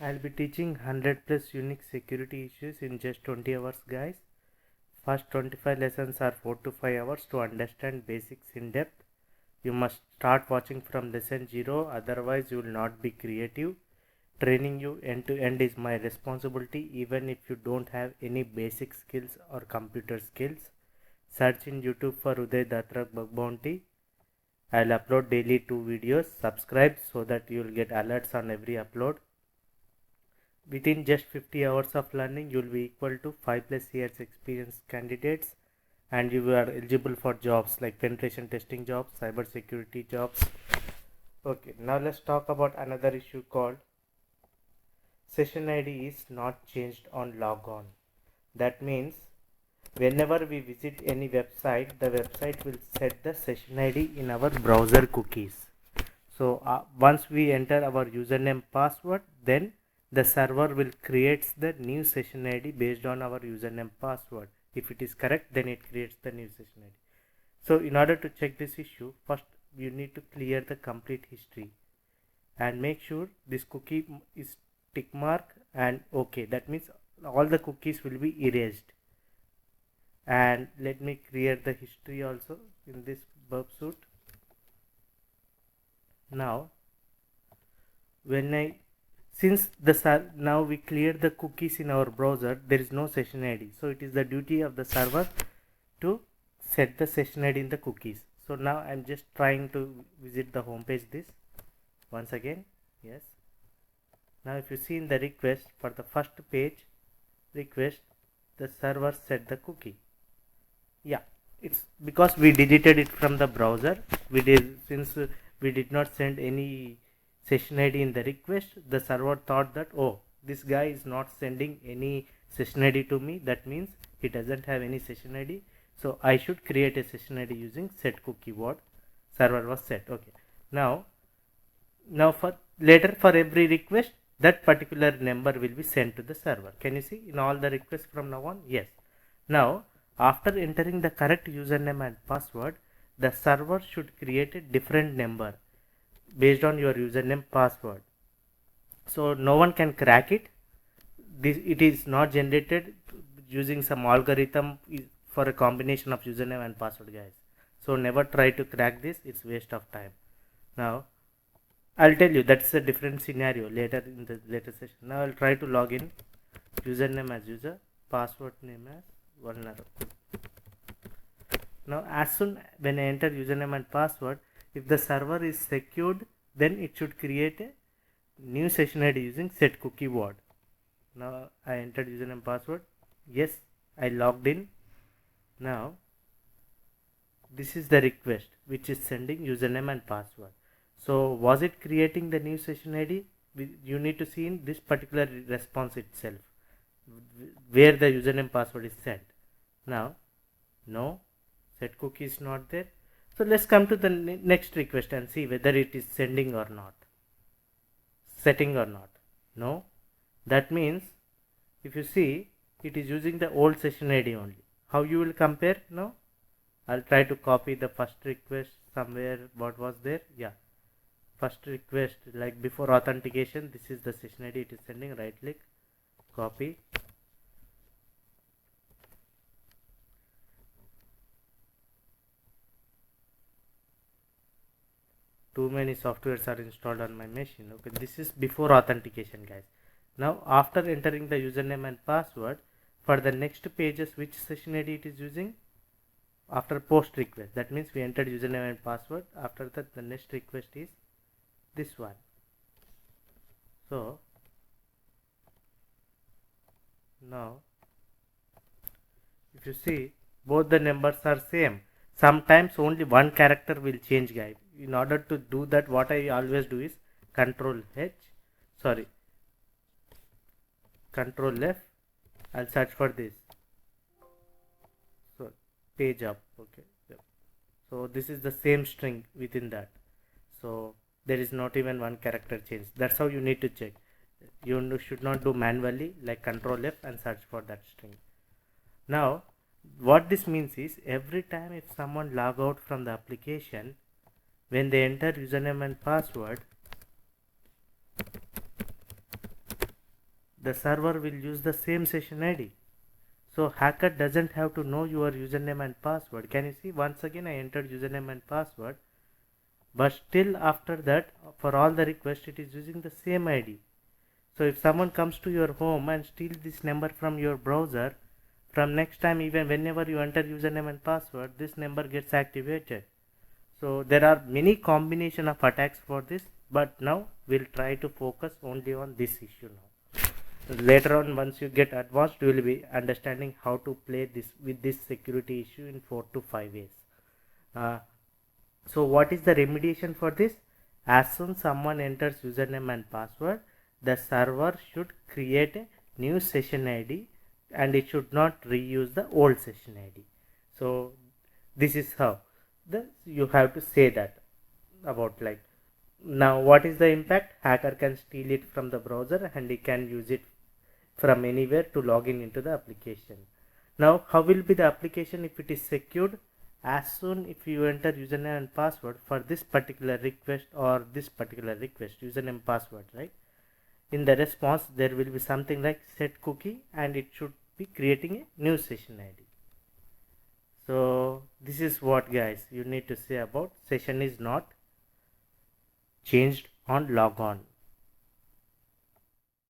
I'll be teaching 100 plus unique security issues in just 20 hours, guys. First 25 lessons are 4 to 5 hours to understand basics in depth. You must start watching from lesson 0, otherwise you will not be creative. Training you end to end is my responsibility even if you don't have any basic skills or computer skills. Search in YouTube for Uday Datrak Bug Bounty. I'll upload daily 2 videos. Subscribe so that you will get alerts on every upload. Within just 50 hours of learning, you will be equal to 5 plus years experienced candidates, and you are eligible for jobs like penetration testing jobs, cyber security jobs. Okay, now let's talk about another issue called session ID is not changed on logon. That means whenever we visit any website, the website will set the session ID in our browser cookies. So once we enter our username password, then the server will create the new session ID based on our username password. If it is correct, then it creates the new session ID. So in order to check this issue, first you need to clear the complete history and make sure this cookie is tick mark and OK. That means all the cookies will be erased. And let me clear the history also in this burp suit. Now now we clear the cookies in our browser, there is no session ID. So it is the duty of the server to set the session ID in the cookies. So now I'm just trying to visit the home page this once again. Yes. Now if you see in the request for the first page request, the server set the cookie. Yeah, it's because we deleted it from the browser. Since we did not send any session ID in the request, the server thought that, oh, this guy is not sending any session ID to me, that means he doesn't have any session ID, so I should create a session ID using set cookie word. Server was set. Okay, now for later, for every request, that particular number will be sent to the server. Can you see in all the requests from now on? Yes. Now after entering the correct username and password, the server should create a different number based on your username password. So no one can crack it. It is not generated using some algorithm for a combination of username and password, guys. So never try to crack this. It's waste of time. Now I'll tell you that's a different scenario later in the later session. Now I'll try to log in. Username as user, password name as vulnerable. Now as soon when I enter username and password, if the server is secured, then it should create a new session ID using set cookie word. Now I entered username and password. Yes, I logged in. Now this is the request which is sending username and password. So was it creating the new session ID? You need to see in this particular response itself where the username password is sent. Now no, set cookie is not there. So let's come to the next request and see whether it is sending or not, setting or not. No, that means if you see it is using the old session ID only. How you will compare now? I'll try to copy the first request somewhere. What was there? Yeah, first request like before authentication. This is the session ID it is sending. Right click, copy. Too many softwares are installed on my machine. Okay, this is before authentication, guys. Now after entering the username and password, for the next pages which session ID it is using? After post request, that means we entered username and password. After that the next request is this one. So now if you see both the numbers are same. Sometimes only one character will change, guys. In order to do that, what I always do is Control F. I'll search for this. So page up. Okay. Yep. So this is the same string within that. So there is not even one character change. That's how you need to check. You should not do manually like Control F and search for that string. Now what this means is every time if someone log out from the application, when they enter username and password, the server will use the same session ID. So hacker doesn't have to know your username and password. Can you see? Once again I entered username and password, but still after that for all the requests it is using the same ID. So if someone comes to your home and steals this number from your browser, from next time even whenever you enter username and password, this number gets activated. So there are many combination of attacks for this, but now we'll try to focus only on this issue now. Later on, once you get advanced, you will be understanding how to play this with this security issue in 4 to 5 ways. So what is the remediation for this? As soon someone enters username and password, the server should create a new session ID and it should not reuse the old session ID. So this is how you have to say that about like. Now what is the impact? Hacker can steal it from the browser and he can use it from anywhere to log in into the application. Now how will be the application if it is secured? As soon if you enter username and password for this particular request or this particular request, username password, right? In the response there will be something like set cookie and it should be creating a new session ID. So this is what guys you need to say about session is not changed on logon.